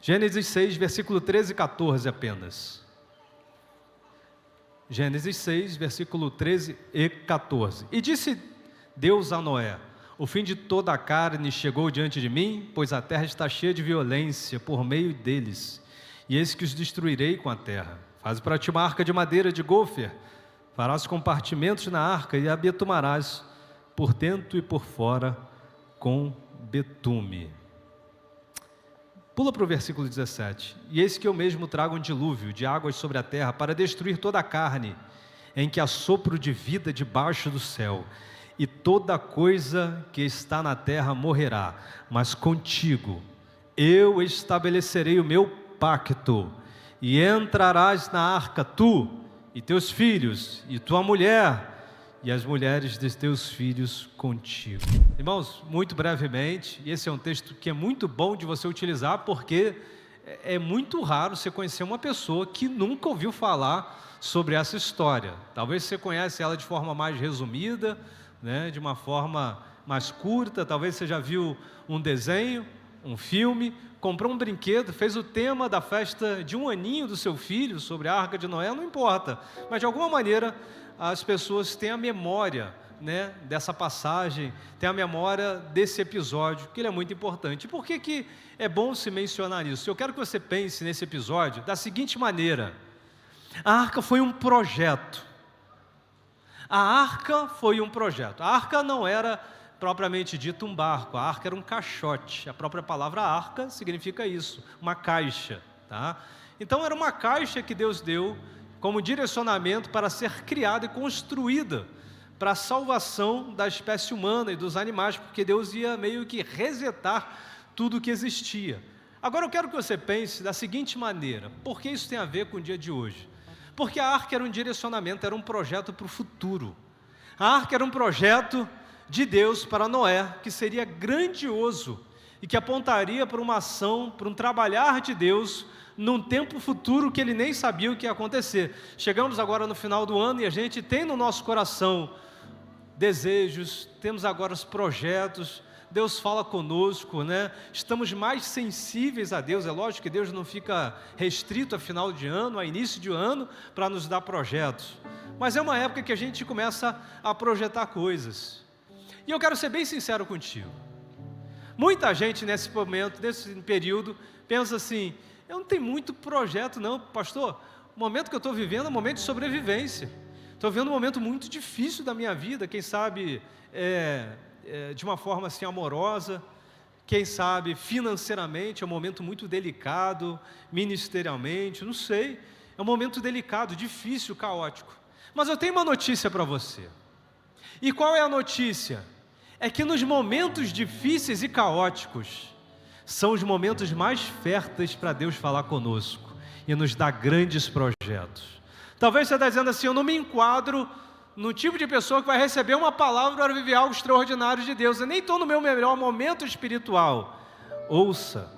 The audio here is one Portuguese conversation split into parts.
Gênesis 6, versículo 13 e 14 apenas. Gênesis 6, versículo 13 e 14. E disse Deus a Noé: o fim de toda a carne chegou diante de mim, pois a terra está cheia de violência por meio deles, e eis que os destruirei com a terra. Faz para ti uma arca de madeira de gofer, farás compartimentos na arca e a betumarás por dentro e por fora com betume. Pula para o versículo 17. E eis que eu mesmo trago um dilúvio de águas sobre a terra para destruir toda a carne, em que há sopro de vida debaixo do céu, e toda coisa que está na terra morrerá, mas contigo eu estabelecerei o meu pacto, e entrarás na arca tu e teus filhos e tua mulher e as mulheres de teus filhos contigo. Irmãos, muito brevemente, esse é um texto que é muito bom de você utilizar, porque é muito raro você conhecer uma pessoa que nunca ouviu falar sobre essa história. Talvez você conhece ela de forma mais resumida, né, de uma forma mais curta. Talvez você já viu um desenho, um filme, comprou um brinquedo, fez o tema da festa de 1 aninho do seu filho sobre a Arca de Noé, não importa, mas de alguma maneira as pessoas têm a memória, né, dessa passagem, têm a memória desse episódio, que ele é muito importante. E por que é bom se mencionar isso? Eu quero que você pense nesse episódio da seguinte maneira: a arca foi um projeto. A arca foi um projeto. A arca não era propriamente dito um barco, a arca era um caixote. A própria palavra arca significa isso, uma caixa, tá? Então era uma caixa que Deus deu como direcionamento para ser criada e construída para a salvação da espécie humana e dos animais, porque Deus ia meio que resetar tudo o que existia. Agora eu quero que você pense da seguinte maneira: por que isso tem a ver com o dia de hoje? Porque a arca era um direcionamento, era um projeto para o futuro. A arca era um projeto de Deus para Noé, que seria grandioso e que apontaria para uma ação, para um trabalhar de Deus num tempo futuro que ele nem sabia o que ia acontecer. Chegamos agora no final do ano e a gente tem no nosso coração desejos, temos agora os projetos, Deus fala conosco, né? Estamos mais sensíveis a Deus. É lógico que Deus não fica restrito a final de ano, a início de ano, para nos dar projetos, mas é uma época que a gente começa a projetar coisas. E eu quero ser bem sincero contigo. Muita gente nesse momento, nesse período, pensa assim: eu não tenho muito projeto não, pastor. O momento que eu estou vivendo é um momento de sobrevivência. Estou vivendo um momento muito difícil da minha vida, quem sabe de uma forma assim amorosa, quem sabe financeiramente, é um momento muito delicado, ministerialmente, não sei. É um momento delicado, difícil, caótico. Mas eu tenho uma notícia para você. E qual é a notícia? É que nos momentos difíceis e caóticos, são os momentos mais férteis para Deus falar conosco e nos dar grandes projetos. Talvez você está dizendo assim: eu não me enquadro no tipo de pessoa que vai receber uma palavra para viver algo extraordinário de Deus. Eu nem estou no meu melhor momento espiritual. Ouça,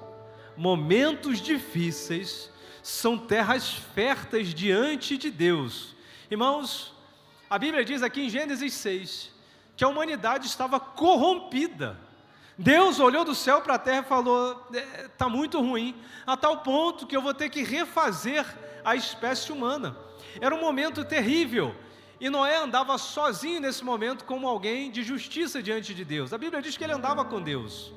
momentos difíceis são terras férteis diante de Deus. Irmãos, a Bíblia diz aqui em Gênesis 6, que a humanidade estava corrompida. Deus olhou do céu para a terra e falou: está muito ruim, a tal ponto que eu vou ter que refazer a espécie humana. Era um momento terrível, e Noé andava sozinho nesse momento como alguém de justiça diante de Deus. A Bíblia diz que ele andava com Deus.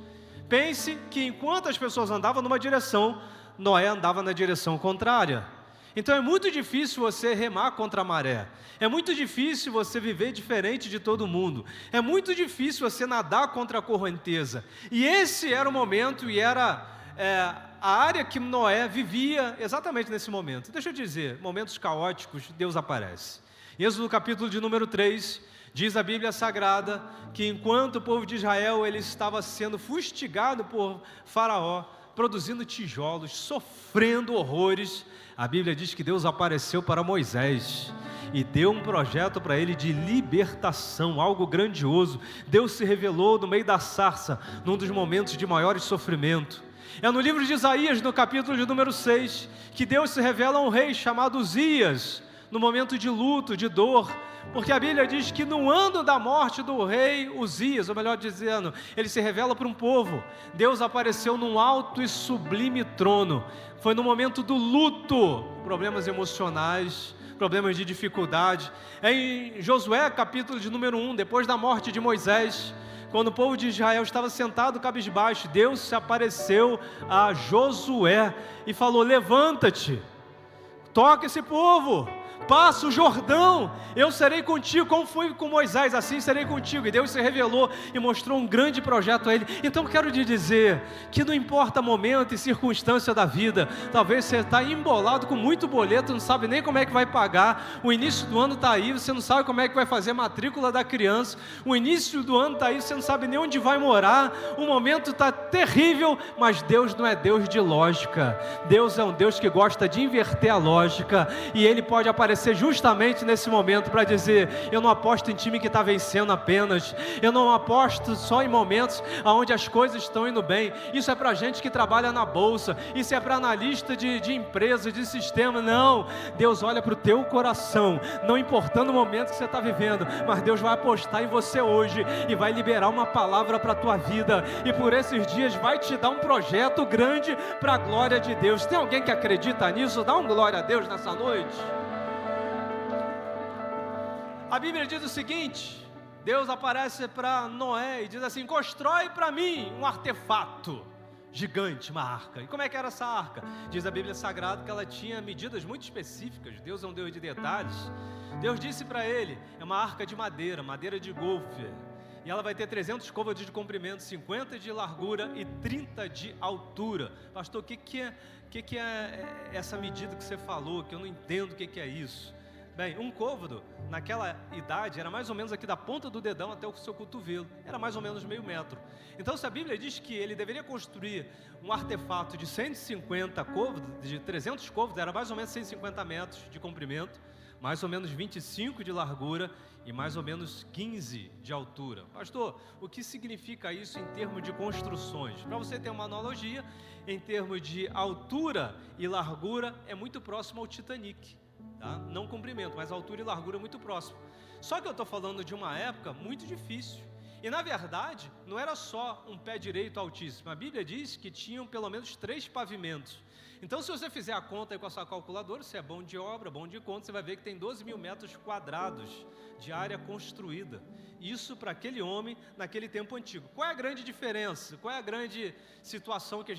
Pense que enquanto as pessoas andavam numa direção, Noé andava na direção contrária. Então é muito difícil você remar contra a maré, é muito difícil você viver diferente de todo mundo, é muito difícil você nadar contra a correnteza. E esse era o momento, e era a área que Noé vivia exatamente nesse momento. Deixa eu dizer, momentos caóticos, Deus aparece. Em Êxodo capítulo de número 3, diz a Bíblia Sagrada que enquanto o povo de Israel ele estava sendo fustigado por Faraó, produzindo tijolos, sofrendo horrores, a Bíblia diz que Deus apareceu para Moisés e deu um projeto para ele de libertação, algo grandioso. Deus se revelou no meio da sarça, num dos momentos de maior sofrimento. É no livro de Isaías, no capítulo de número 6, que Deus se revela a um rei chamado Uzias, no momento de luto, de dor, porque a Bíblia diz que no ano da morte do rei Uzias, ou melhor dizendo, ele se revela para um povo, Deus apareceu num alto e sublime trono, foi no momento do luto, problemas emocionais, problemas de dificuldade. Em Josué, capítulo de número 1, depois da morte de Moisés, quando o povo de Israel estava sentado cabisbaixo, Deus se apareceu a Josué e falou: levanta-te, toca esse povo, passa o Jordão, eu serei contigo, como fui com Moisés, assim serei contigo. E Deus se revelou e mostrou um grande projeto a ele. Então quero te dizer que não importa momento e circunstância da vida, talvez você está embolado com muito boleto, não sabe nem como é que vai pagar, o início do ano está aí, você não sabe como é que vai fazer a matrícula da criança, o início do ano está aí, você não sabe nem onde vai morar, o momento está terrível, mas Deus não é Deus de lógica, Deus é um Deus que gosta de inverter a lógica, e Ele pode aparecer justamente nesse momento para dizer: eu não aposto em time que está vencendo apenas, eu não aposto só em momentos onde as coisas estão indo bem. Isso é para gente que trabalha na bolsa, isso é para analista de empresa, de sistema. Não, Deus olha para o teu coração, não importando o momento que você está vivendo, mas Deus vai apostar em você hoje e vai liberar uma palavra para a tua vida, e por esses dias vai te dar um projeto grande para a glória de Deus. Tem alguém que acredita nisso? Dá um glória a Deus nessa noite. A Bíblia diz o seguinte: Deus aparece para Noé e diz assim: constrói para mim um artefato gigante, uma arca. E como é que era essa arca? Diz a Bíblia Sagrada que ela tinha medidas muito específicas. Deus é um Deus de detalhes. Deus disse para ele: é uma arca de madeira, madeira de golfe, e ela vai ter 300 côvados de comprimento, 50 de largura e 30 de altura. Pastor, o que é essa medida que você falou, que eu não entendo o que é isso? Bem, um côvado, naquela idade, era mais ou menos aqui da ponta do dedão até o seu cotovelo, era mais ou menos meio metro. Então, se a Bíblia diz que ele deveria construir um artefato de 150 côvados, de 300 côvados, era mais ou menos 150 metros de comprimento, mais ou menos 25 de largura e mais ou menos 15 de altura. Pastor, o que significa isso em termos de construções? Para você ter uma analogia, em termos de altura e largura, é muito próximo ao Titanic. Tá? Não comprimento, mas altura e largura muito próximo. Só que eu estou falando de uma época muito difícil. E na verdade, não era só um pé direito altíssimo. A Bíblia diz que tinham pelo menos 3 pavimentos. Então, se você fizer a conta aí com a sua calculadora, se é bom de obra, bom de conta, você vai ver que tem 12 mil metros quadrados de área construída. Isso para aquele homem naquele tempo antigo. Qual é a grande diferença? Qual é a grande situação que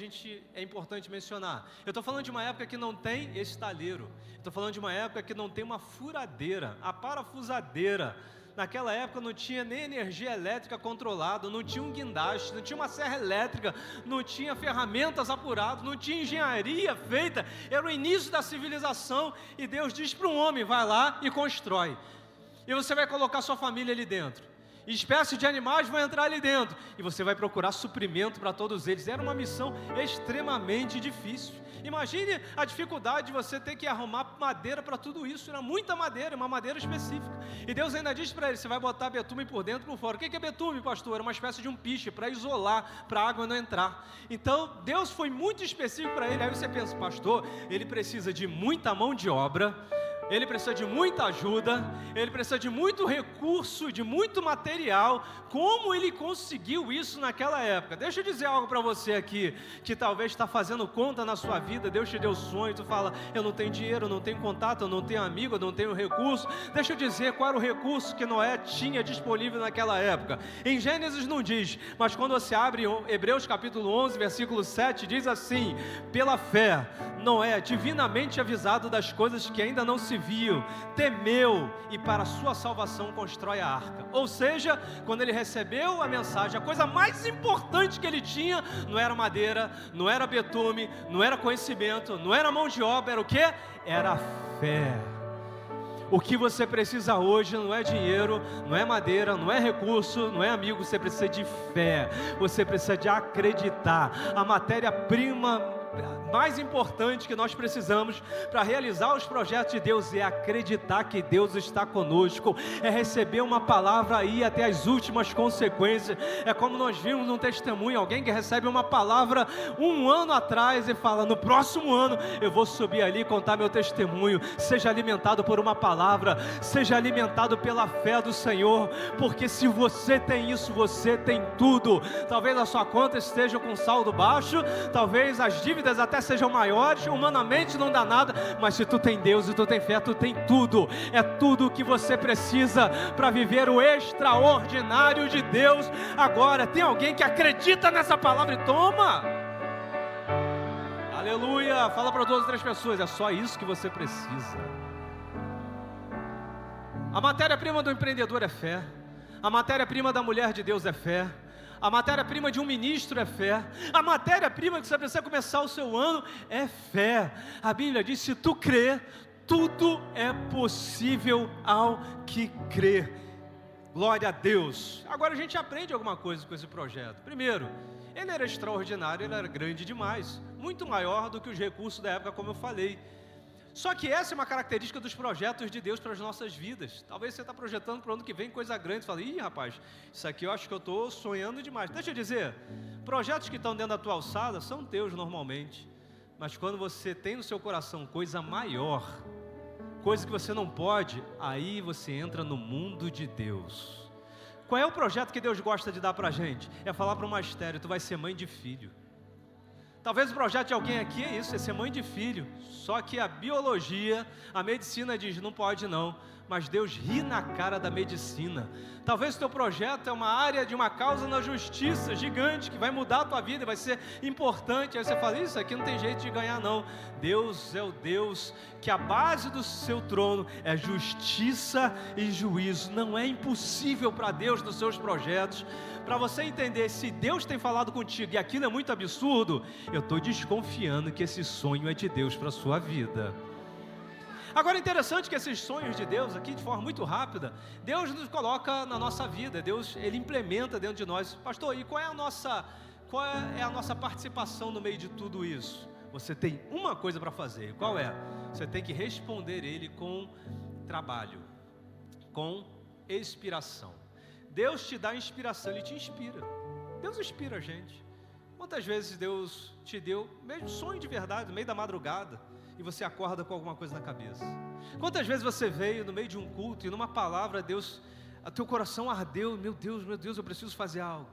é importante mencionar? Eu estou falando de uma época que não tem estaleiro. Estou falando de uma época que não tem uma furadeira, a parafusadeira. Naquela época não tinha nem energia elétrica controlada, não tinha um guindaste, não tinha uma serra elétrica, não tinha ferramentas apuradas, não tinha engenharia feita. Era o início da civilização, e Deus diz para um homem: vai lá e constrói. E você vai colocar sua família ali dentro. E espécies de animais vão entrar ali dentro. E você vai procurar suprimento para todos eles. Era uma missão extremamente difícil. Imagine a dificuldade de você ter que arrumar madeira para tudo isso. Era muita madeira, uma madeira específica. E Deus ainda disse para ele: você vai botar betume por dentro e por fora. O que é betume, pastor? Era uma espécie de um piche para isolar, para a água não entrar. Então Deus foi muito específico para ele. Aí você pensa: pastor, ele precisa de muita mão de obra, ele precisa de muita ajuda, ele precisa de muito recurso, de muito material. Como ele conseguiu isso naquela época? Deixa eu dizer algo para você aqui, que talvez está fazendo conta na sua vida. Deus te deu sonho, tu fala: eu não tenho dinheiro, eu não tenho contato, eu não tenho amigo, eu não tenho recurso. Deixa eu dizer qual era o recurso que Noé tinha disponível naquela época. Em Gênesis não diz, mas quando você abre Hebreus capítulo 11, versículo 7, diz assim: pela fé, Noé, divinamente avisado das coisas que ainda não se viu, temeu e para a sua salvação constrói a arca. Ou seja, quando ele recebeu a mensagem, a coisa mais importante que ele tinha não era madeira, não era betume, não era conhecimento, não era mão de obra, era o quê? Era a fé. O que você precisa hoje não é dinheiro, não é madeira, não é recurso, não é amigo, você precisa de fé, você precisa de acreditar. A matéria-prima mais importante que nós precisamos para realizar os projetos de Deus é acreditar que Deus está conosco, é receber uma palavra aí até as últimas consequências. É como nós vimos num testemunho, alguém que recebe uma palavra 1 ano atrás e fala: no próximo ano eu vou subir ali e contar meu testemunho. Seja alimentado por uma palavra, seja alimentado pela fé do Senhor, porque se você tem isso, você tem tudo. Talvez a sua conta esteja com saldo baixo, talvez as dívidas até sejam maiores, humanamente não dá nada, mas se tu tem Deus e tu tem fé, tu tem tudo. É tudo o que você precisa para viver o extraordinário de Deus. Agora, tem alguém que acredita nessa palavra e toma? Aleluia! Fala para 2 ou 3 pessoas, é só isso que você precisa. A matéria-prima do empreendedor é fé, a matéria-prima da mulher de Deus é fé, a matéria-prima de um ministro é fé, a matéria-prima que você precisa começar o seu ano é fé. A Bíblia diz: se tu crê, tudo é possível ao que crê. Glória a Deus. Agora a gente aprende alguma coisa com esse projeto. Primeiro, ele era extraordinário, ele era grande demais, muito maior do que os recursos da época, como eu falei. Só que essa é uma característica dos projetos de Deus para as nossas vidas. Talvez você está projetando para o ano que vem coisa grande, você fala: ih, rapaz, isso aqui eu acho que eu estou sonhando demais. Deixa eu dizer, projetos que estão dentro da tua alçada são teus normalmente, mas quando você tem no seu coração coisa maior, coisa que você não pode, aí você entra no mundo de Deus. Qual é o projeto que Deus gosta de dar para a gente? É falar para uma estéril: tu vai ser mãe de filho. Talvez o projeto de alguém aqui é isso, é ser mãe de filho. Só que a biologia, a medicina diz: não pode não. Mas Deus ri na cara da medicina. Talvez o teu projeto é uma área de uma causa na justiça gigante, que vai mudar a tua vida, vai ser importante. Aí você fala: isso aqui não tem jeito de ganhar não. Deus é o Deus que a base do seu trono é justiça e juízo. Não é impossível para Deus nos seus projetos. Para você entender, se Deus tem falado contigo e aquilo é muito absurdo, eu estou desconfiando que esse sonho é de Deus para a sua vida. Agora é interessante que esses sonhos de Deus, aqui de forma muito rápida, Deus nos coloca na nossa vida, Deus, Ele implementa dentro de nós. Pastor, e qual é a nossa participação no meio de tudo isso? Você tem uma coisa para fazer, qual é? Você tem que responder Ele com trabalho, com inspiração. Deus te dá inspiração, Ele te inspira. Deus inspira a gente. Quantas vezes Deus te deu mesmo sonho de verdade, no meio da madrugada, e você acorda com alguma coisa na cabeça? Quantas vezes você veio no meio de um culto e numa palavra Deus, o teu coração ardeu: meu Deus, eu preciso fazer algo.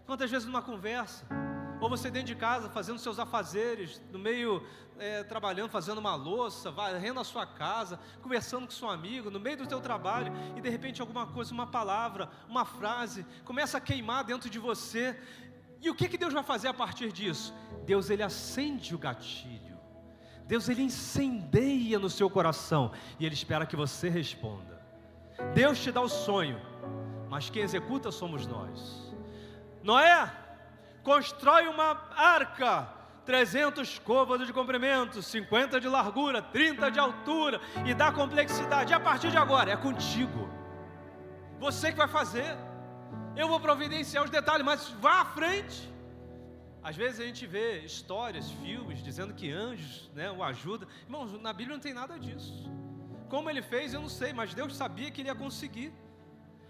Quantas vezes numa conversa, ou você dentro de casa fazendo seus afazeres, no meio, trabalhando, fazendo uma louça, varrendo a sua casa, conversando com seu amigo, no meio do teu trabalho, e de repente alguma coisa, uma palavra, uma frase, começa a queimar dentro de você. E o que Deus vai fazer a partir disso? Deus, Ele acende o gatilho. Deus, Ele incendeia no seu coração, e Ele espera que você responda. Deus te dá o sonho, mas quem executa somos nós. Noé constrói uma arca, 300 côvados de comprimento, 50 de largura, 30 de altura, e dá complexidade. E a partir de agora é contigo, você que vai fazer. Eu vou providenciar os detalhes, mas vá à frente. Às vezes a gente vê histórias, filmes, dizendo que anjos, o ajudam. Irmãos, na Bíblia não tem nada disso. Como ele fez, eu não sei, mas Deus sabia que ele ia conseguir.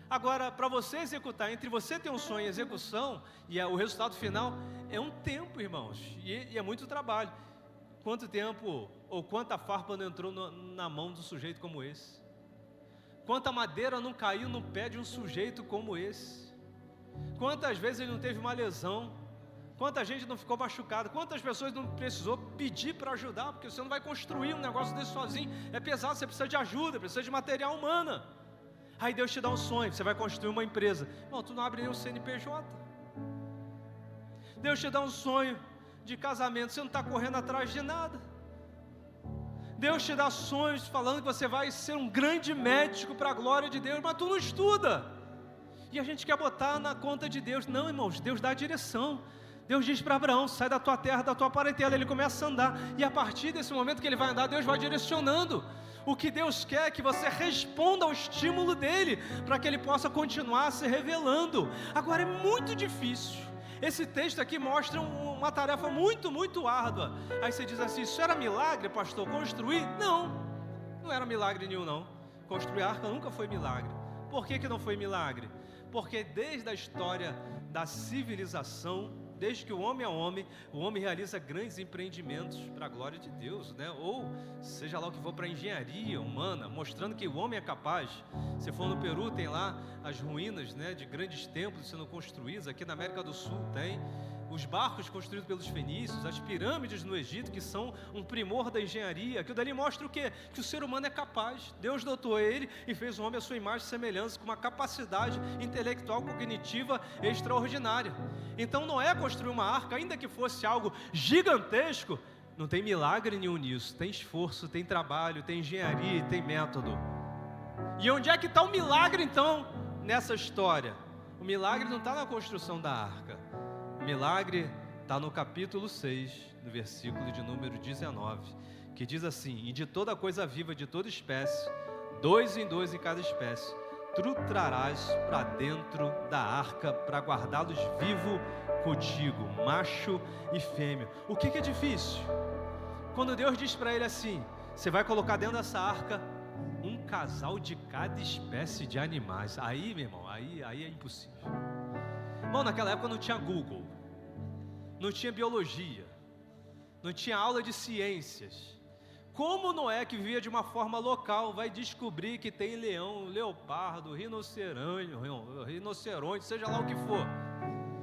Agora, para você executar, entre você ter um sonho e execução, e o resultado final, é um tempo, irmãos, e é muito trabalho. Quanto tempo, ou quanta farpa não entrou na mão de um sujeito como esse? Quanta madeira não caiu no pé de um sujeito como esse? Quantas vezes ele não teve uma lesão? Quanta gente não ficou machucada? Quantas pessoas não precisou pedir para ajudar? Porque você não vai construir um negócio desse sozinho, é pesado, você precisa de ajuda, precisa de material humano. Aí Deus te dá um sonho, você vai construir uma empresa. Não, tu não abre nem o CNPJ. Deus te dá um sonho de casamento, você não está correndo atrás de nada. Deus te dá sonhos falando que você vai ser um grande médico para a glória de Deus, mas tu não estuda. E a gente quer botar na conta de Deus. Não, irmãos, Deus dá a direção. Deus diz para Abraão: sai da tua terra, da tua parentela. Ele começa a andar, e a partir desse momento que ele vai andar, Deus vai direcionando. O que Deus quer é que você responda ao estímulo dele, para que ele possa continuar se revelando. Agora é muito difícil, Esse texto aqui mostra uma tarefa muito, muito árdua. Aí você diz assim, isso era milagre, pastor, construir? Não era milagre nenhum não. Construir a arca nunca foi milagre. Por que não foi milagre? Porque desde a história da civilização, desde que o homem é homem, o homem realiza grandes empreendimentos para a glória de Deus, né? Ou seja lá o que for, para a engenharia humana, mostrando que o homem é capaz. Se for no Peru, tem lá as ruínas, né, de grandes templos sendo construídos. Aqui na América do Sul tem os barcos construídos pelos fenícios, as pirâmides no Egito, que são um primor da engenharia. Aquilo dali mostra o quê? Que o ser humano é capaz. Deus dotou ele e fez o homem à sua imagem e semelhança, com uma capacidade intelectual, cognitiva extraordinária. Então Noé construiu uma arca, ainda que fosse algo gigantesco, não tem milagre nenhum nisso. Tem esforço, tem trabalho, tem engenharia e tem método. E onde é que está o milagre então nessa história? O milagre não está na construção da arca. O milagre está no capítulo 6, no versículo de número 19, que diz assim: e de toda coisa viva, de toda espécie, 2 em 2 em cada espécie, tu trarás para dentro da arca, para guardá-los vivo contigo, macho e fêmea. O que é difícil? Quando Deus diz para ele assim, você vai colocar dentro dessa arca um casal de cada espécie de animais. Aí, meu irmão, aí é impossível. Irmão, naquela época não tinha Google, não tinha biologia, não tinha aula de ciências. Como Noé, que vivia de uma forma local, vai descobrir que tem leão, leopardo, rinoceronte, seja lá o que for?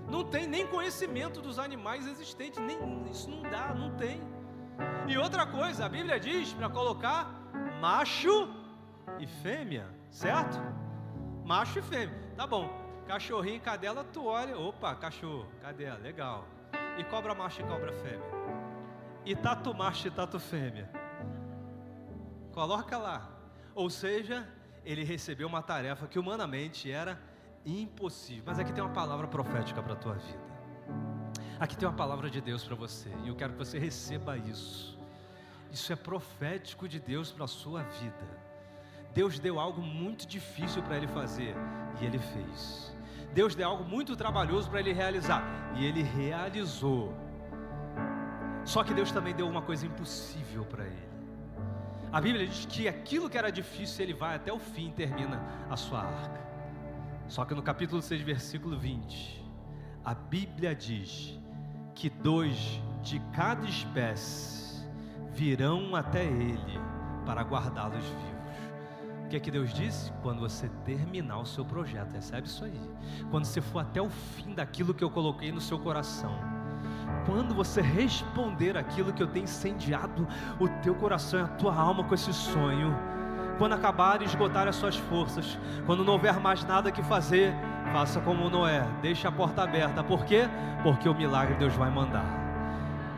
Não tem nem conhecimento dos animais existentes, nem isso não dá, não tem. E outra coisa, a Bíblia diz para colocar macho e fêmea, certo? Macho e fêmea, tá bom. Cachorrinho e cadela, tu olha, opa, cachorro, cadela, legal. E cobra macho e cobra fêmea? E tatu macho e tatu fêmea? Coloca lá. Ou seja, ele recebeu uma tarefa que humanamente era impossível. Mas aqui tem uma palavra profética para a tua vida. Aqui tem uma palavra de Deus para você, e eu quero que você receba isso. Isso é profético de Deus para a sua vida. Deus deu algo muito difícil para ele fazer, e ele fez. Deus deu algo muito trabalhoso para ele realizar, e ele realizou. Só que Deus também deu uma coisa impossível para ele. A Bíblia diz que aquilo que era difícil, ele vai até o fim e termina a sua arca. Só que no capítulo 6, versículo 20, a Bíblia diz que 2 de cada espécie virão até ele para guardá-los vivos. O que é que Deus disse? Quando você terminar o seu projeto, recebe isso aí. Quando você for até o fim daquilo que eu coloquei no seu coração, quando você responder aquilo que eu tenho incendiado o teu coração e a tua alma com esse sonho, quando acabar e esgotar as suas forças, quando não houver mais nada que fazer, faça como Noé, deixe a porta aberta. Por quê? Porque o milagre Deus vai mandar.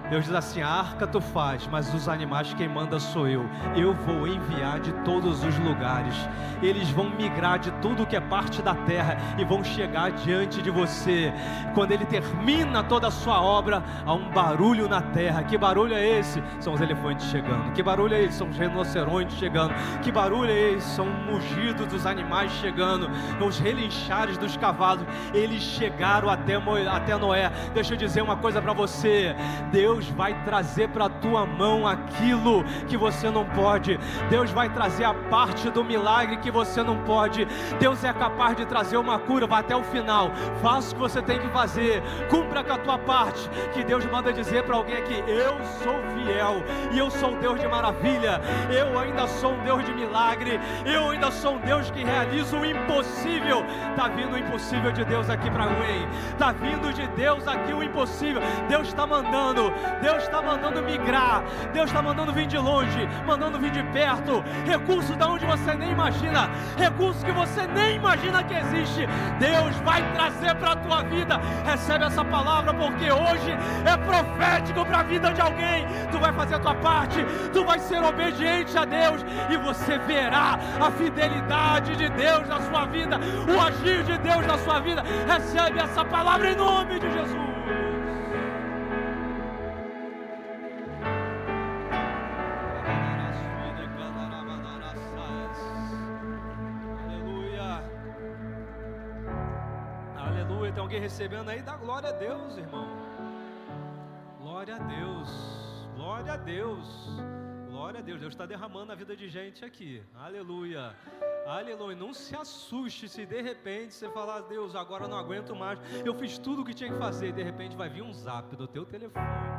Deus diz assim, a arca tu faz, mas os animais quem manda sou eu. Eu vou enviar de todos os lugares. Eles vão migrar de tudo que é parte da terra e vão chegar diante de você. Quando ele termina toda a sua obra, há um barulho na terra. Que barulho é esse? São os elefantes chegando. Que barulho é esse? São os rinocerontes chegando. Que barulho é esse? São o mugido dos animais chegando, os relinchares dos cavalos. Eles chegaram até Noé. Deixa eu dizer uma coisa para você. Deus vai trazer para a tua mão aquilo que você não pode. Deus vai trazer a parte do milagre que você não pode. Deus é capaz de trazer uma cura. Vai até o final, faça o que você tem que fazer, cumpra com a tua parte. Que Deus manda dizer para alguém aqui, eu sou fiel e eu sou um Deus de maravilha. Eu ainda sou um Deus de milagre. Eu ainda sou um Deus que realiza o impossível. Está vindo o impossível de Deus aqui para alguém. Está vindo de Deus aqui o impossível. Deus está mandando. Deus está mandando migrar. Deus está mandando vir de longe, mandando vir de perto. Recursos de onde você nem imagina. Recursos que você nem imagina que existe. Deus vai trazer para a tua vida. Recebe essa palavra, porque hoje é profético para a vida de alguém. Tu vai fazer a tua parte. Tu vai ser obediente a Deus. E você verá a fidelidade de Deus na sua vida. O agir de Deus na sua vida. Recebe essa palavra em nome de Jesus. Aleluia. Tem alguém recebendo aí? Dá glória a Deus, irmão. Glória a Deus. Glória a Deus. Glória a Deus. Deus está derramando na vida de gente aqui. Aleluia. Aleluia. Não se assuste se de repente você falar: Deus, agora eu não aguento mais. Eu fiz tudo o que tinha que fazer. E de repente vai vir um zap do teu telefone.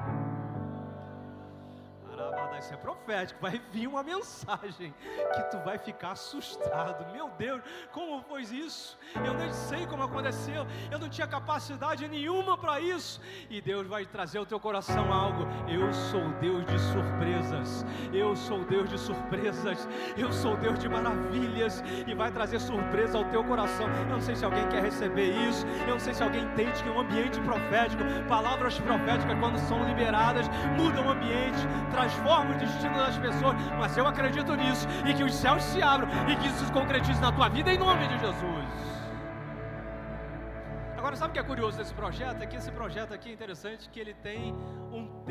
Isso é profético, vai vir uma mensagem que tu vai ficar assustado. Meu Deus, como foi isso? Eu nem sei como aconteceu, eu não tinha capacidade nenhuma para isso. E Deus vai trazer ao teu coração algo. Eu sou Deus de surpresas, eu sou Deus de surpresas, eu sou Deus de maravilhas, e vai trazer surpresa ao teu coração. Eu não sei se alguém quer receber isso, eu não sei se alguém entende que um ambiente profético, palavras proféticas quando são liberadas, mudam o ambiente, transformam o destino das pessoas, mas eu acredito nisso, e que os céus se abram, e que isso se concretize na tua vida, em nome de Jesus. Agora, sabe o que é curioso desse projeto? É que esse projeto aqui é interessante, que ele tem um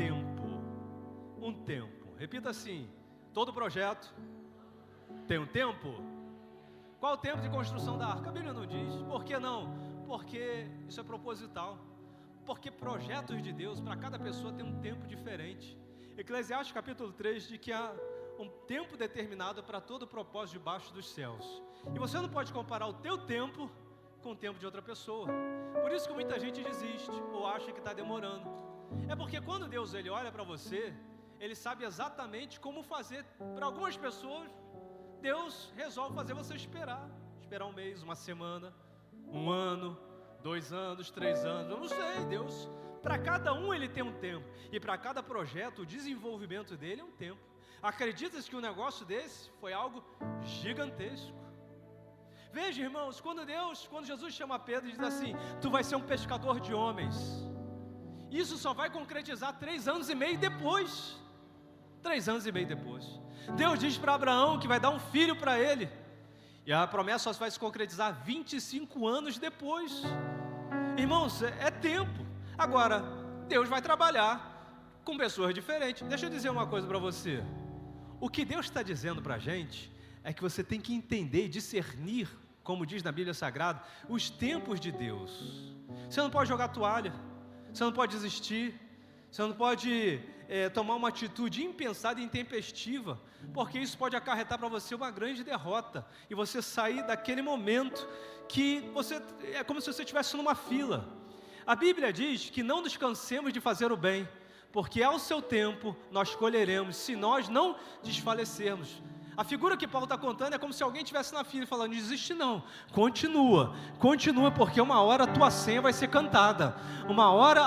tempo, repita assim: todo projeto tem um tempo. Qual o tempo de construção da arca? A Bíblia não diz. Por que não? Porque isso é proposital, porque projetos de Deus, para cada pessoa tem um tempo diferente. Eclesiastes capítulo 3 diz que há um tempo determinado para todo propósito debaixo dos céus, e você não pode comparar o teu tempo com o tempo de outra pessoa. Por isso que muita gente desiste, ou acha que está demorando. É porque quando Deus ele olha para você, Ele sabe exatamente como fazer. Para algumas pessoas, Deus resolve fazer você esperar um mês, uma semana, um ano, 2 anos, 3 anos, eu não sei. Deus, para cada um ele tem um tempo, e para cada projeto o desenvolvimento dele é um tempo. Acredita-se que um negócio desse foi algo gigantesco. Veja, irmãos, quando Jesus chama Pedro e diz assim: tu vai ser um pescador de homens, isso só vai concretizar 3 anos e meio depois. 3 anos e meio depois, Deus diz para Abraão que vai dar um filho para ele, e a promessa só vai se concretizar 25 anos depois. Irmãos, é tempo. Agora, Deus vai trabalhar com pessoas diferentes. Deixa eu dizer uma coisa para você. O que Deus está dizendo para a gente é que você tem que entender e discernir, como diz na Bíblia Sagrada, os tempos de Deus. Você não pode jogar toalha, você não pode desistir, você não pode tomar uma atitude impensada e intempestiva, porque isso pode acarretar para você uma grande derrota, e você sair daquele momento que é como se você estivesse numa fila. A Bíblia diz que não nos cansemos de fazer o bem, porque ao seu tempo nós colheremos, se nós não desfalecermos. A figura que Paulo está contando é como se alguém estivesse na fila falando: não desiste não, continua, porque uma hora a tua senha vai ser cantada, uma hora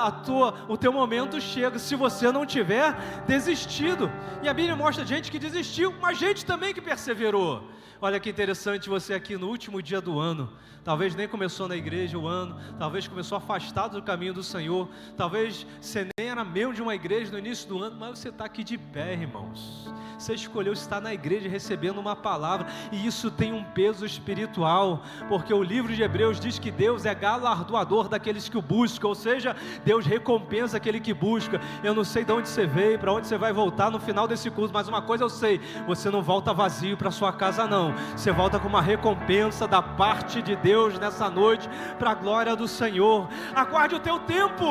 o teu momento chega, se você não tiver desistido. E a Bíblia mostra gente que desistiu, mas gente também que perseverou. Olha que interessante, você aqui no último dia do ano, talvez nem começou na igreja o ano, talvez começou afastado do caminho do Senhor, talvez você nem era membro de uma igreja no início do ano, mas você está aqui de pé, irmãos. Você escolheu estar na igreja recebendo uma palavra, e isso tem um peso espiritual, porque o livro de Hebreus diz que Deus é galardoador daqueles que o buscam, ou seja, Deus recompensa aquele que busca. Eu não sei de onde você veio, para onde você vai voltar no final desse curso, mas uma coisa eu sei: você não volta vazio para sua casa não, você volta com uma recompensa da parte de Deus nessa noite, para a glória do Senhor. Aguarde o teu tempo.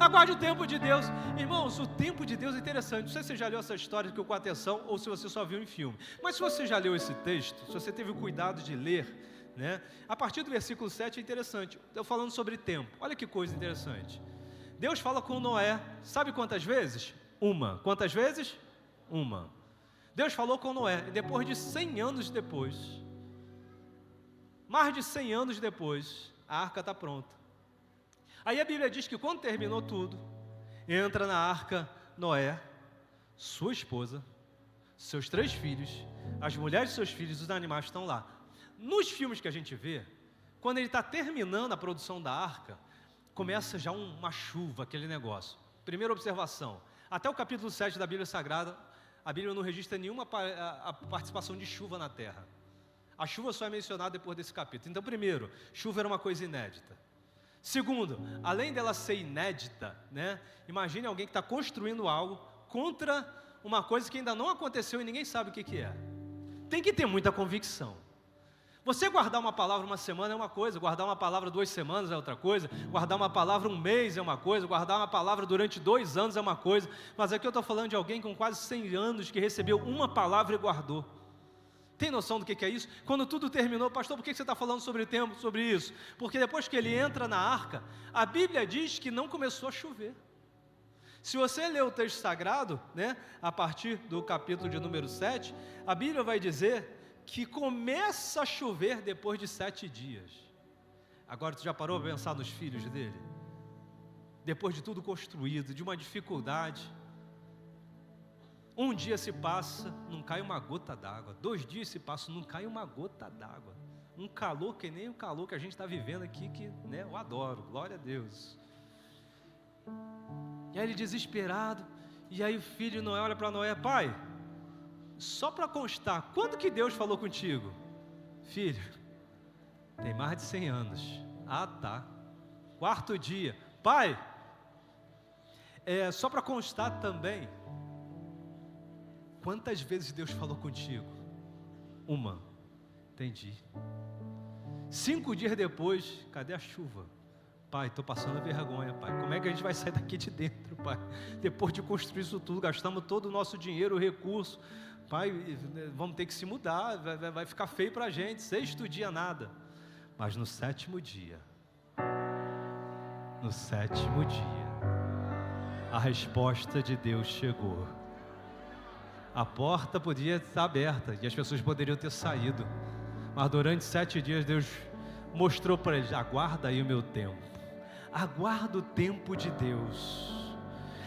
Aguarde o tempo de Deus. Irmãos, o tempo de Deus é interessante. Não sei se você já leu essa história aqui com atenção, ou se você só viu em filme, mas se você já leu esse texto, se você teve o cuidado de ler, né, a partir do versículo 7 é interessante. Estou falando sobre tempo. Olha que coisa interessante. Deus fala com Noé, sabe quantas vezes? Uma. Quantas vezes? Uma. Deus falou com Noé, e depois de 100 anos depois, mais de 100 anos depois, a arca está pronta. Aí a Bíblia diz que quando terminou tudo, entra na arca Noé, sua esposa, seus 3 filhos, as mulheres de seus filhos, os animais estão lá. Nos filmes que a gente vê, quando ele está terminando a produção da arca, começa já uma chuva, aquele negócio. Primeira observação: até o capítulo 7 da Bíblia Sagrada, a Bíblia não registra nenhuma a participação de chuva na terra. A chuva só é mencionada depois desse capítulo. Então, primeiro, chuva era uma coisa inédita. Segundo, além dela ser inédita, né, imagine alguém que está construindo algo contra uma coisa que ainda não aconteceu e ninguém sabe o que é. Tem que ter muita convicção. Você guardar uma palavra uma semana é uma coisa, guardar uma palavra 2 semanas é outra coisa, guardar uma palavra 1 mês é uma coisa, guardar uma palavra durante 2 anos é uma coisa, mas aqui eu estou falando de alguém com quase 100 anos que recebeu uma palavra e guardou. Tem noção do que é isso? Quando tudo terminou, pastor, por que você está falando sobre isso? Porque depois que ele entra na arca, a Bíblia diz que não começou a chover. Se você ler o texto sagrado, né, a partir do capítulo de número 7, a Bíblia vai dizer que começa a chover depois de 7 dias. Agora tu já parou para pensar nos filhos dele? Depois de tudo construído, de uma dificuldade, 1 dia se passa, não cai uma gota d'água. 2 dias se passam, não cai uma gota d'água. Um calor que nem o calor que a gente está vivendo aqui, que, né, eu adoro, glória a Deus. E aí ele desesperado, e aí o filho de Noé olha para Noé: pai, só para constar, quando que Deus falou contigo? Filho, tem mais de 100 anos. Ah, tá. 4º dia. Pai, só para constar também, quantas vezes Deus falou contigo? 1. Entendi. 5 dias depois, cadê a chuva? Pai, estou passando vergonha, pai. Como é que a gente vai sair daqui de dentro, pai? Depois de construir isso tudo, gastamos todo o nosso dinheiro, o recurso. Pai, vamos ter que se mudar, vai ficar feio para a gente. 6º dia nada. Mas no 7º dia, a resposta de Deus chegou. A porta podia estar aberta e as pessoas poderiam ter saído. Mas durante 7 dias Deus mostrou para eles: aguarda aí o meu tempo. Aguarda o tempo de Deus.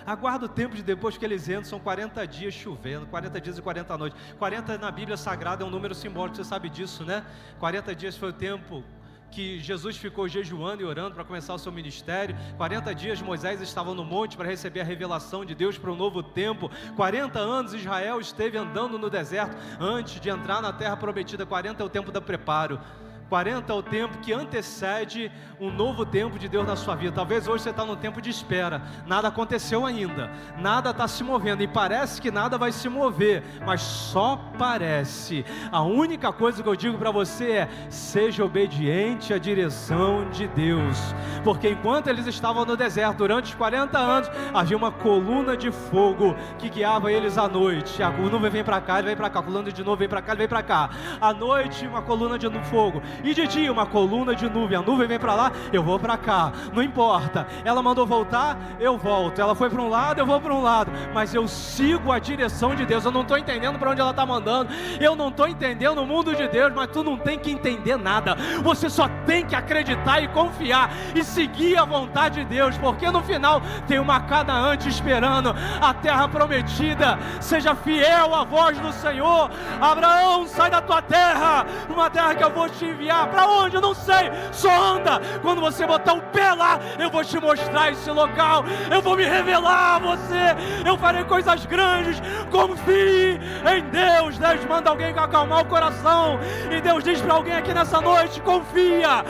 Aguarda o tempo de depois que eles entram, são 40 dias chovendo, 40 dias e 40 noites. 40 na Bíblia Sagrada é um número simbólico, você sabe disso, né? 40 dias foi o tempo que Jesus ficou jejuando e orando para começar o seu ministério. 40 dias Moisés estava no monte para receber a revelação de Deus para um novo tempo. 40 anos Israel esteve andando no deserto antes de entrar na terra prometida. 40 é o tempo do preparo. 40 é o tempo que antecede um novo tempo de Deus na sua vida. Talvez hoje você está no tempo de espera, nada aconteceu ainda, nada está se movendo, e parece que nada vai se mover, mas só parece. A única coisa que eu digo para você é: seja obediente à direção de Deus, porque enquanto eles estavam no deserto, durante os 40 anos, havia uma coluna de fogo que guiava eles à noite. A nuvem vem para cá, ele vem para cá, a coluna de novo vem para cá, ele vem para cá. À noite, uma coluna de fogo, e de dia uma coluna de nuvem. A nuvem vem para lá, eu vou para cá, não importa. Ela mandou voltar, eu volto. Ela foi para um lado, eu vou para um lado, mas eu sigo a direção de Deus. Eu não estou entendendo para onde ela está mandando, eu não estou entendendo o mundo de Deus, mas tu não tem que entender nada. Você só tem que acreditar e confiar e seguir a vontade de Deus, porque no final tem uma Canaã te esperando, a terra prometida. Seja fiel à voz do Senhor. Abraão, sai da tua terra, uma terra que eu vou te enviar. Para onde? Eu não sei, só anda. Quando você botar o pé lá, eu vou te mostrar esse local, eu vou me revelar a você, eu farei coisas grandes. Confie em Deus. Deus manda alguém acalmar o coração, e Deus diz para alguém aqui nessa noite: confia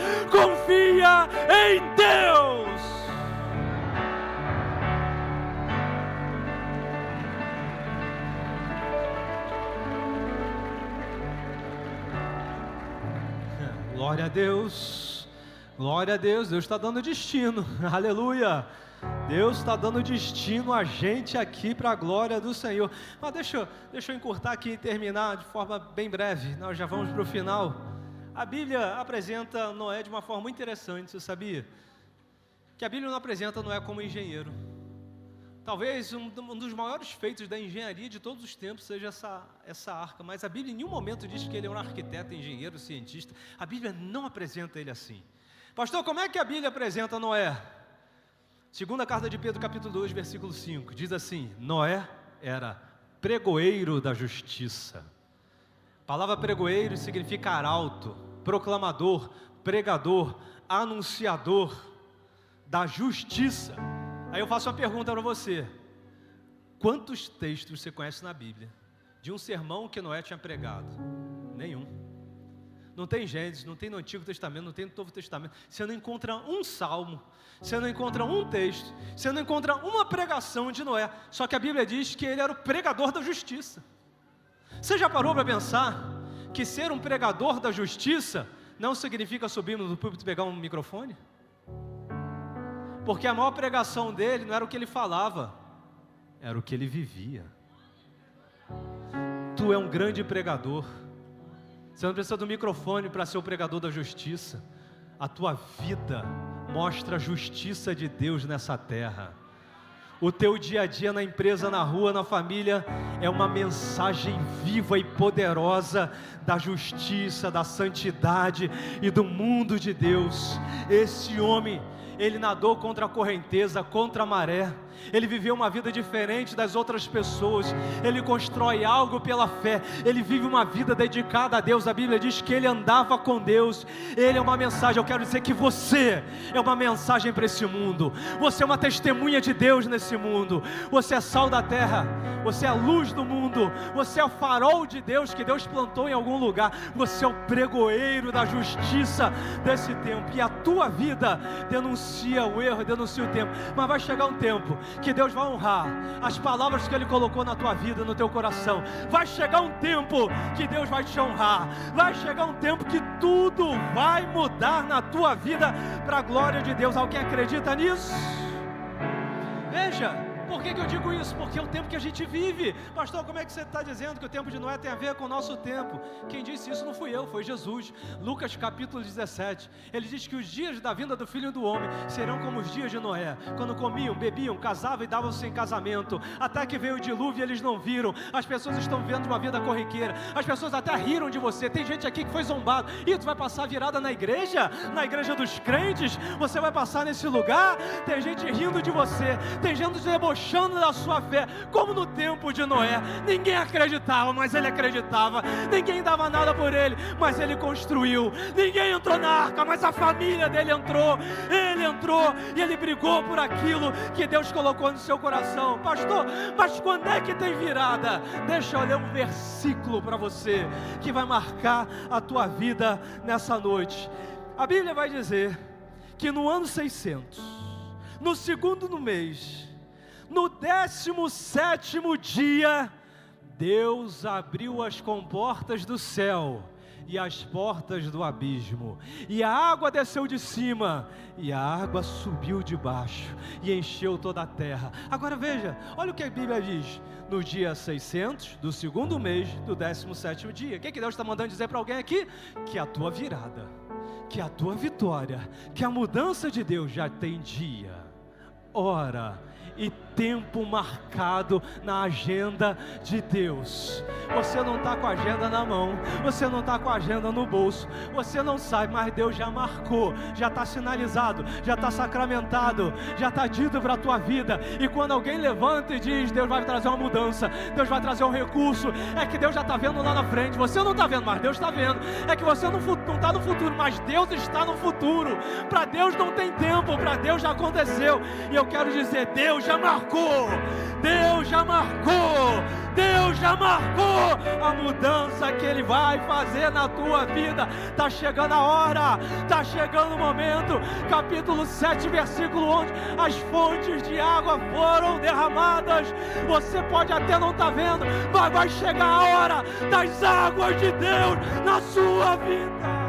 em Deus. Glória a Deus, glória a Deus. Deus está dando destino, aleluia. Deus está dando destino a gente aqui para a glória do Senhor. Mas deixa eu encurtar aqui e terminar de forma bem breve, nós já vamos para o final. A Bíblia apresenta Noé de uma forma muito interessante, você sabia? Que a Bíblia não apresenta Noé como engenheiro. Talvez um dos maiores feitos da engenharia de todos os tempos seja essa arca, mas a Bíblia em nenhum momento diz que ele é um arquiteto, engenheiro, cientista. A Bíblia não apresenta ele assim. Pastor, como é que a Bíblia apresenta Noé? Segunda carta de Pedro, capítulo 2, versículo 5, diz assim: Noé era pregoeiro da justiça. A palavra pregoeiro significa arauto, proclamador, pregador, anunciador da justiça. Aí eu faço uma pergunta para você: quantos textos você conhece na Bíblia de um sermão que Noé tinha pregado? Nenhum. Não tem Gênesis, não tem no Antigo Testamento, não tem no Novo Testamento. Você não encontra um salmo, você não encontra um texto, você não encontra uma pregação de Noé. Só que a Bíblia diz que ele era o pregador da justiça. Você já parou para pensar que ser um pregador da justiça não significa subir no púlpito e pegar um microfone? Porque a maior pregação dele não era o que ele falava, era o que ele vivia. Tu é um grande pregador. Você não precisa do microfone para ser o pregador da justiça. A tua vida mostra a justiça de Deus nessa terra. O teu dia a dia na empresa, na rua, na família, é uma mensagem viva e poderosa da justiça, da santidade e do mundo de Deus. Esse homem, ele nadou contra a correnteza, contra a maré. Ele viveu uma vida diferente das outras pessoas. Ele constrói algo pela fé. Ele vive uma vida dedicada a Deus. A Bíblia diz que ele andava com Deus. Ele é uma mensagem. Eu quero dizer que você é uma mensagem para esse mundo. Você é uma testemunha de Deus nesse mundo. Você é sal da terra. Você é a luz do mundo. Você é o farol de Deus que Deus plantou em algum lugar. Você é o pregoeiro da justiça desse tempo. E a tua vida denuncia o erro, denuncia o tempo. Mas vai chegar um tempo que Deus vai honrar as palavras que Ele colocou na tua vida, no teu coração. Vai chegar um tempo que Deus vai te honrar. Vai chegar um tempo que tudo vai mudar na tua vida para a glória de Deus. Alguém acredita nisso? Veja, por que eu digo isso? Porque é o tempo que a gente vive. Pastor, como é que você está dizendo que o tempo de Noé tem a ver com o nosso tempo? Quem disse isso não fui eu, foi Jesus. Lucas capítulo 17, ele diz que os dias da vinda do Filho do Homem serão como os dias de Noé, quando comiam, bebiam, casavam e davam-se em casamento, até que veio o dilúvio e eles não viram. As pessoas estão vivendo uma vida corriqueira, as pessoas até riram de você. Tem gente aqui que foi zombado. E tu vai passar virada na igreja dos crentes? Você vai passar nesse lugar? Tem gente rindo de você, tem gente debochando da sua fé, como no tempo de Noé. Ninguém acreditava, mas ele acreditava. Ninguém dava nada por ele, mas ele construiu. Ninguém entrou na arca, mas a família dele entrou. Ele entrou e ele brigou por aquilo que Deus colocou no seu coração. Pastor, mas quando é que tem virada? Deixa eu ler um versículo para você que vai marcar a tua vida nessa noite. A Bíblia vai dizer que no ano 600, no segundo do mês, no 17º dia, Deus abriu as comportas do céu e as portas do abismo, e a água desceu de cima, e a água subiu de baixo, e encheu toda a terra. Agora veja, olha o que a Bíblia diz. No dia 600, do segundo mês, do 17º dia. O que Deus está mandando dizer para alguém aqui? Que a tua virada, que a tua vitória, que a mudança de Deus já tem dia, hora e tempo marcado na agenda de Deus. Você não está com a agenda na mão, você não está com a agenda no bolso, você não sabe, mas Deus já marcou, já está sinalizado, já está sacramentado, já está dito para a tua vida. E quando alguém levanta e diz, Deus vai trazer uma mudança, Deus vai trazer um recurso, é que Deus já está vendo lá na frente. Você não está vendo, mas Deus está vendo. É que você não está no futuro, mas Deus está no futuro. Para Deus não tem tempo, para Deus já aconteceu. E eu quero dizer, Deus já marcou, Deus já marcou, Deus já marcou a mudança que Ele vai fazer na tua vida. Está chegando a hora, está chegando o momento. Capítulo 7, versículo 11, as fontes de água foram derramadas. Você pode até não estar vendo, mas vai chegar a hora das águas de Deus na sua vida.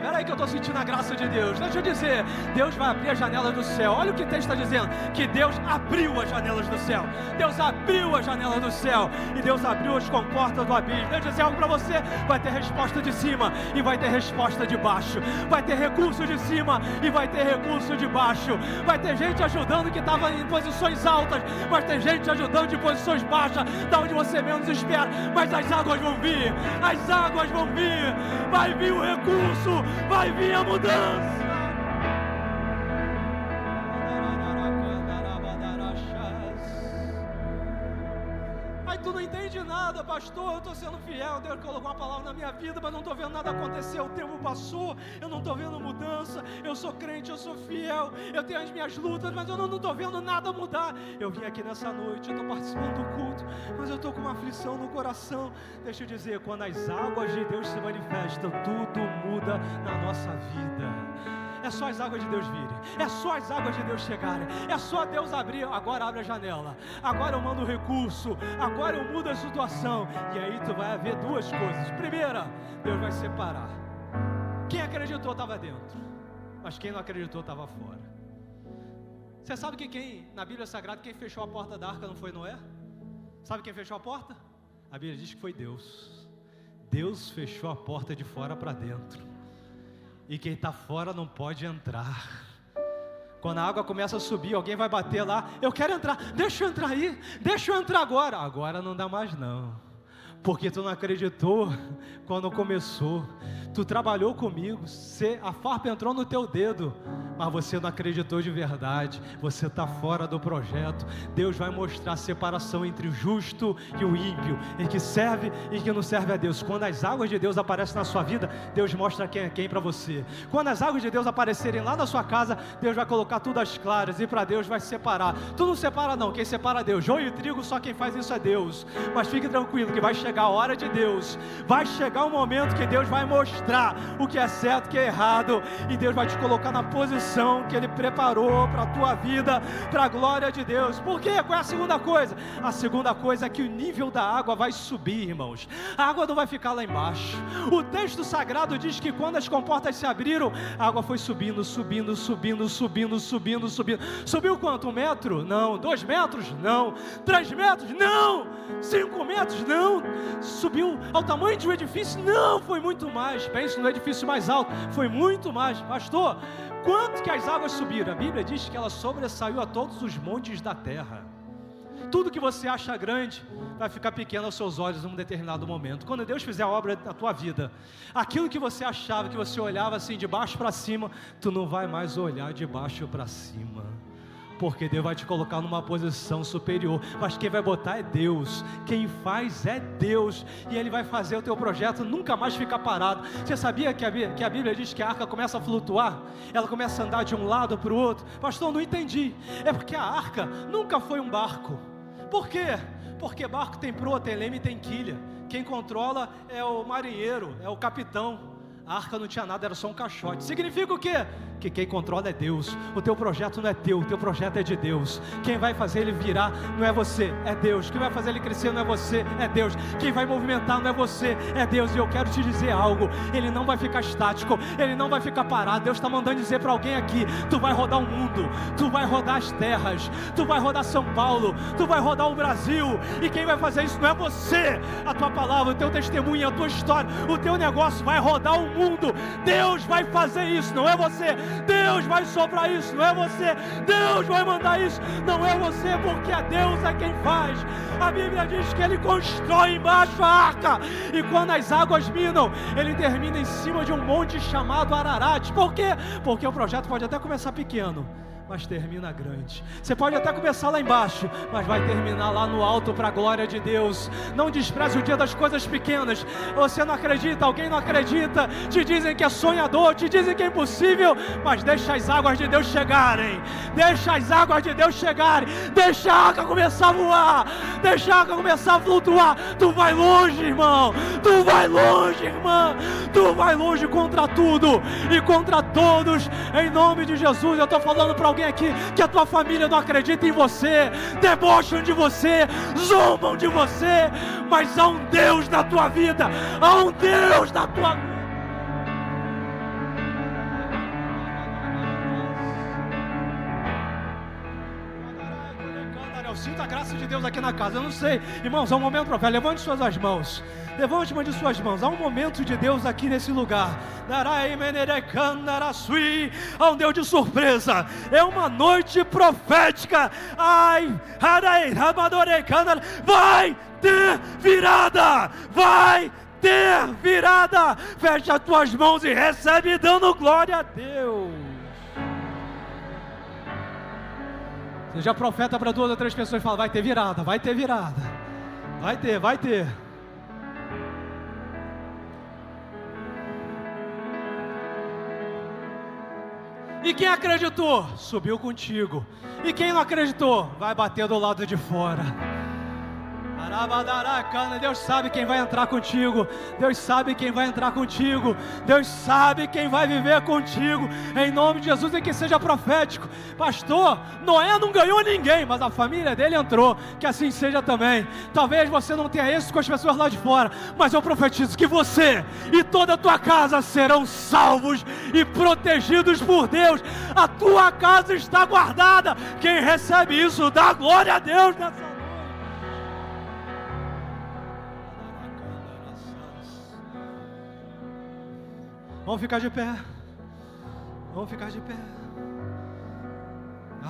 Peraí que eu estou sentindo a graça de Deus. Deixa eu dizer, Deus vai abrir a janela do céu. Olha o que o texto está dizendo, que Deus abriu as janelas do céu. Deus abriu a janela do céu e Deus abriu as comportas do abismo. Deixa eu dizer algo para você, vai ter resposta de cima e vai ter resposta de baixo. Vai ter recurso de cima e vai ter recurso de baixo. Vai ter gente ajudando que estava em posições altas, mas tem gente ajudando de posições baixas, da onde você menos espera. Mas as águas vão vir, as águas vão vir, vai vir o recurso, vai vir a mudança. Aí tu não entende nada, pastor, eu estou sendo fiel, Deus colocou uma palavra na minha vida, mas não estou vendo nada acontecer, o tempo passou, eu não estou vendo mudança, eu sou crente, eu sou fiel, eu tenho as minhas lutas, mas eu não estou vendo nada mudar. Eu vim aqui nessa noite, eu estou participando do culto, mas eu estou com uma aflição no coração. Deixa eu dizer, quando as águas de Deus se manifestam, tudo muda na nossa vida. É só as águas de Deus virem. É só as águas de Deus chegarem. É só Deus abrir. Agora abre a janela. Agora eu mando o recurso. Agora eu mudo a situação. E aí tu vai haver duas coisas. Primeira, Deus vai separar. Quem acreditou estava dentro, mas quem não acreditou estava fora. Você sabe que quem, na Bíblia Sagrada, quem fechou a porta da arca não foi Noé? Sabe quem fechou a porta? A Bíblia diz que foi Deus. Deus fechou a porta de fora para dentro. E quem está fora não pode entrar. Quando a água começa a subir, alguém vai bater lá. Eu quero entrar, deixa eu entrar aí. Deixa eu entrar agora. Agora não dá mais não. Porque tu não acreditou quando começou. Tu trabalhou comigo, a farpa entrou no teu dedo, mas você não acreditou de verdade. Você está fora do projeto. Deus vai mostrar a separação entre o justo e o ímpio, em que serve e que não serve a Deus. Quando as águas de Deus aparecem na sua vida, Deus mostra quem é quem para você. Quando as águas de Deus aparecerem lá na sua casa, Deus vai colocar tudo às claras, e para Deus vai separar. Tu não separa não, quem separa é Deus. Joio e trigo, só quem faz isso é Deus. Mas fique tranquilo que vai chegar a hora de Deus. Vai chegar o momento que Deus vai mostrar o que é certo, o que é errado, e Deus vai te colocar na posição que Ele preparou para a tua vida, para a glória de Deus. Por quê? Qual é a segunda coisa? A segunda coisa é que o nível da água vai subir, irmãos. A água não vai ficar lá embaixo. O texto sagrado diz que quando as comportas se abriram, a água foi subindo, subindo, subindo, subindo, subindo, subindo. Subiu quanto? 1 metro? Não. 2 metros? Não. 3 metros? Não. 5 metros? Não. Subiu ao tamanho de um edifício? Não, foi muito mais. Pense no edifício mais alto, foi muito mais. Pastor, quanto que as águas subiram? A Bíblia diz que ela sobressaiu a todos os montes da terra. Tudo que você acha grande vai ficar pequeno aos seus olhos em um determinado momento. Quando Deus fizer a obra na tua vida, aquilo que você achava, que você olhava assim de baixo para cima, tu não vai mais olhar de baixo para cima, porque Deus vai te colocar numa posição superior. Mas quem vai botar é Deus, quem faz é Deus, e Ele vai fazer o teu projeto nunca mais ficar parado. Você sabia que a Bíblia diz que a arca começa a flutuar? Ela começa a andar de um lado para o outro. Pastor, não entendi. É porque a arca nunca foi um barco. Por quê? Porque barco tem proa, tem leme e tem quilha. Quem controla é o marinheiro, é o capitão. A arca não tinha nada, era só um caixote. Significa o quê? Que quem controla é Deus. O teu projeto não é teu, o teu projeto é de Deus. Quem vai fazer ele virar não é você, é Deus. Quem vai fazer ele crescer não é você, é Deus. Quem vai movimentar não é você, é Deus. E eu quero te dizer algo: ele não vai ficar estático, ele não vai ficar parado. Deus está mandando dizer para alguém aqui: tu vai rodar o mundo, tu vai rodar as terras, tu vai rodar São Paulo, tu vai rodar o Brasil. E quem vai fazer isso não é você. A tua palavra, o teu testemunho, a tua história, o teu negócio vai rodar o mundo. Deus vai fazer isso, não é você. Deus vai soprar isso, não é você. Deus vai mandar isso, não é você, porque é Deus é quem faz. A Bíblia diz que Ele constrói embaixo a arca, e quando as águas minam, Ele termina em cima de um monte chamado Ararat. Por quê? Porque o projeto pode até começar pequeno, mas termina grande. Você pode até começar lá embaixo, mas vai terminar lá no alto para a glória de Deus. Não despreze o dia das coisas pequenas. Você não acredita, alguém não acredita, te dizem que é sonhador, te dizem que é impossível, mas deixa as águas de Deus chegarem. Deixa as águas de Deus chegarem. Deixa a arca começar a voar. Deixa a arca começar a flutuar. Tu vai longe, irmão. Tu vai longe, irmã. Tu vai longe contra tudo e contra todos, em nome de Jesus. Eu estou falando para alguém aqui que a tua família não acredita em você, debocham de você, zombam de você, mas há um Deus na tua vida, há um Deus na tua vida. Eu sinto a graça de Deus aqui na casa, eu não sei, irmãos, há um momento profético. Levante suas mãos, levante uma de suas mãos. Há um momento de Deus aqui nesse lugar. Há um Deus de surpresa. É uma noite profética. Vai ter virada. Vai ter virada. Fecha as tuas mãos e recebe dando glória a Deus. Seja profeta para 2 ou 3 pessoas e fala: vai ter virada, vai ter virada. Vai ter, vai ter. E quem acreditou, subiu contigo. E quem não acreditou, vai bater do lado de fora. Deus sabe quem vai entrar contigo. Deus sabe quem vai entrar contigo. Deus sabe quem vai viver contigo. Em nome de Jesus, e que seja profético. Pastor, Noé não ganhou ninguém, mas a família dele entrou. Que assim seja também. Talvez você não tenha isso com as pessoas lá de fora, mas eu profetizo que você e toda a tua casa serão salvos e protegidos por Deus. A tua casa está guardada. Quem recebe isso, dá glória a Deus nessa noite. Vamos ficar de pé. Vamos ficar de pé.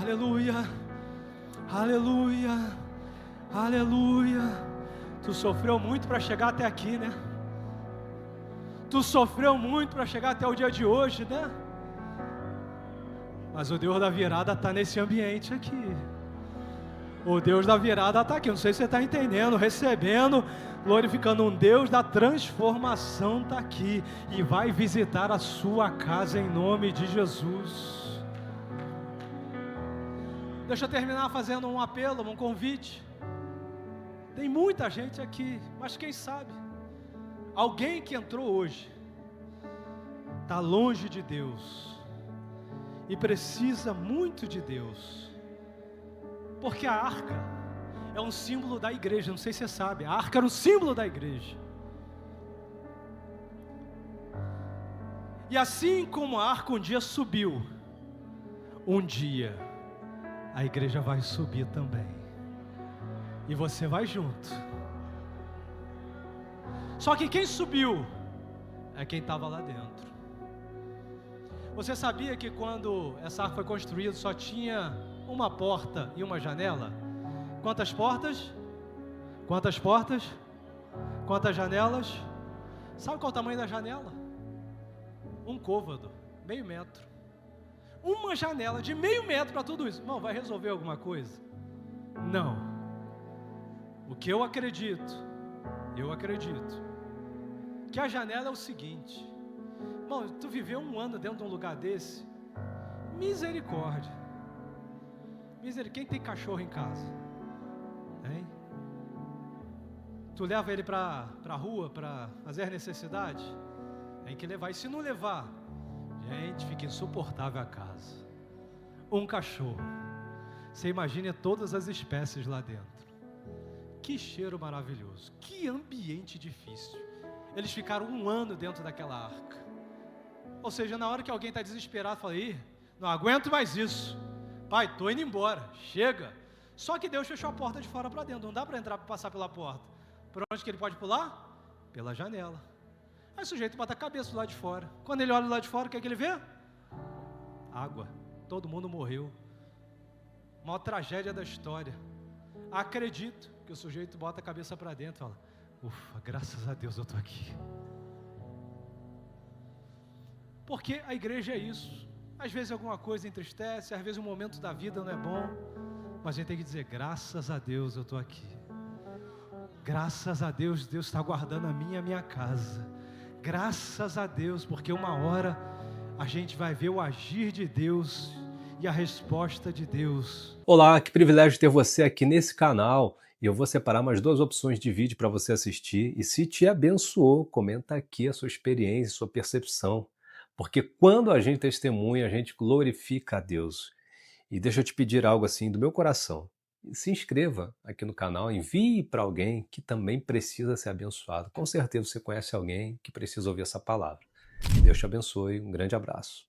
Aleluia. Aleluia. Aleluia. Tu sofreu muito para chegar até aqui, né? Tu sofreu muito para chegar até o dia de hoje, né? Mas o Deus da virada está nesse ambiente aqui. O Deus da virada está aqui. Não sei se você está entendendo, recebendo, glorificando. Um Deus da transformação está aqui e vai visitar a sua casa em nome de Jesus. Deixa eu terminar fazendo um apelo, um convite. Tem muita gente aqui, mas quem sabe alguém que entrou hoje está longe de Deus e precisa muito de Deus. Porque a arca é um símbolo da igreja, não sei se você sabe, a arca era o símbolo da igreja. E assim como a arca um dia subiu, um dia a igreja vai subir também. E você vai junto. Só que quem subiu é quem estava lá dentro. Você sabia que quando essa arca foi construída só tinha uma porta e uma janela? Quantas portas? Quantas portas? Quantas janelas? Sabe qual é o tamanho da janela? Um côvado, meio metro. Uma janela de meio metro para tudo isso. Irmão, vai resolver alguma coisa? Não. O que eu acredito, que a janela é o seguinte. Irmão, tu viveu um ano dentro de um lugar desse? Misericórdia. Quem tem cachorro em casa? Hein? Tu leva ele para a rua para fazer necessidade? Tem que levar. E se não levar, gente, fica insuportável a casa. Um cachorro. Você imagina todas as espécies lá dentro. Que cheiro maravilhoso. Que ambiente difícil. Eles ficaram um ano dentro daquela arca. Ou seja, na hora que alguém está desesperado, fala, ih, não aguento mais isso. Pai, estou indo embora, chega. Só que Deus fechou a porta de fora para dentro. Não dá para entrar, passar pela porta. Por onde que ele pode pular? Pela janela. Aí o sujeito bota a cabeça do lado de fora. Quando ele olha do lado de fora, o que é que ele vê? Água. Todo mundo morreu. Maior tragédia da história. Acredito que o sujeito bota a cabeça para dentro e fala, ufa, graças a Deus eu estou aqui. Porque a igreja é isso. Às vezes alguma coisa entristece, às vezes um momento da vida não é bom, mas a gente tem que dizer, graças a Deus eu estou aqui. Graças a Deus, Deus está guardando a minha casa. Graças a Deus, porque uma hora a gente vai ver o agir de Deus e a resposta de Deus. Olá, que privilégio ter você aqui nesse canal. E eu vou separar mais 2 opções de vídeo para você assistir. E se te abençoou, comenta aqui a sua experiência, a sua percepção. Porque quando a gente testemunha, a gente glorifica a Deus. E deixa eu te pedir algo assim do meu coração. Se inscreva aqui no canal, envie para alguém que também precisa ser abençoado. Com certeza você conhece alguém que precisa ouvir essa palavra. Deus te abençoe, um grande abraço.